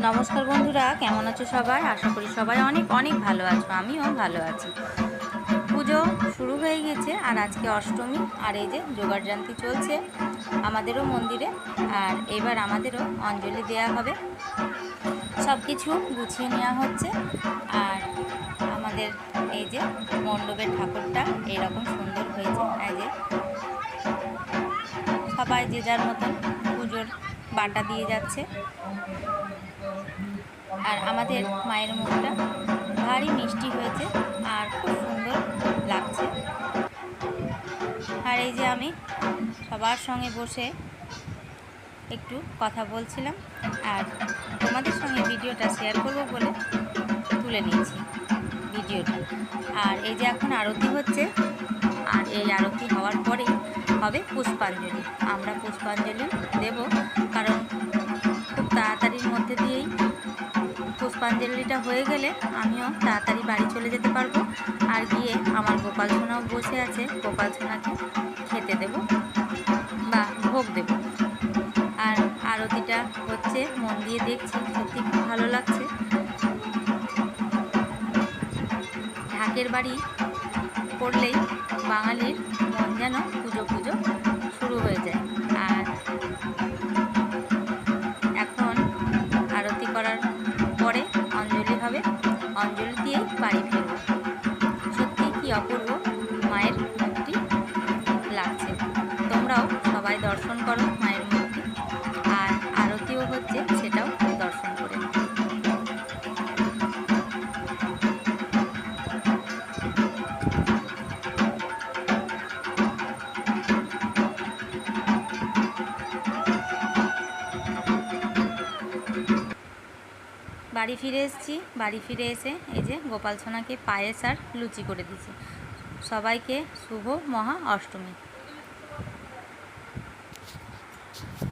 নমস্কার বন্ধুরা, কেমন আছো সবাই? আশা করি সবাই অনেক অনেক ভালো আছো। আমিও ভালো আছি। পুজো শুরু হয়ে গেছে আর আজকে অষ্টমী। আর এই যে যোগাড়যন্ত্র চলছে আমাদেরও মন্দিরে। আর এবার আমাদেরও অঞ্জলি দেয়া হবে, সব কিছু গুছিয়ে নেওয়া হচ্ছে। আর আমাদের এই যে মণ্ডপের ঠাকুরটা এইরকম সুন্দর হয়েছে। এই যে সবাই যে যার মতন পুজোর বাটা দিয়ে যাচ্ছে। আর আমাদের মায়ের মুখটা ভারী মিষ্টি হয়েছে আর খুব সুন্দর লাগছে। আর এই যে আমি সবার সঙ্গে বসে একটু কথা বলছিলাম আর তোমাদের সঙ্গে ভিডিওটা শেয়ার করব বলে তুলে নিয়েছি ভিডিওটা। আর এই যে এখন আরতি হচ্ছে, আর এই আরতি হওয়ার পরেই হবে পুষ্পাঞ্জলি। আমরা পুষ্পাঞ্জলি দেব, কারণ খুব তাড়াতাড়ির মধ্যে দিয়েই পুষ্পাঞ্জলিটা হয়ে গেলে আমিও তাড়াতাড়ি বাড়ি চলে যেতে পারবো। আর গিয়ে আমার গোপাল সোনাও বসে আছে, গোপাল সোনাকে খেতে দেব বা ভোগ দেব। আর আরতিটা হচ্ছে, মন দিয়ে দেখছি, সত্যি খুব ভালো লাগছে। ঢাকের বাড়ি পড়লেই বাঙালির মন যেন পুজো পুজো শুরু হয়ে যায়। আর এখন আরতি করার পরে অঞ্জলি হবে, অঞ্জলি দিয়েই বাড়ি ফিরব। সত্যি কি অপূর্ব মায়ের মুখটি লাগছে। তোমরাও সবাই দর্শন করো মায়ের মুখটি, আর আরতিও হচ্ছে সেটাও দর্শন করে। বাড়ি ফিরে এসেছি। বাড়ি ফিরে এসে এই যে গোপাল সোনাকে পায়েস আর লুচি করে দিয়েছি। সবাইকে শুভ মহা অষ্টমী।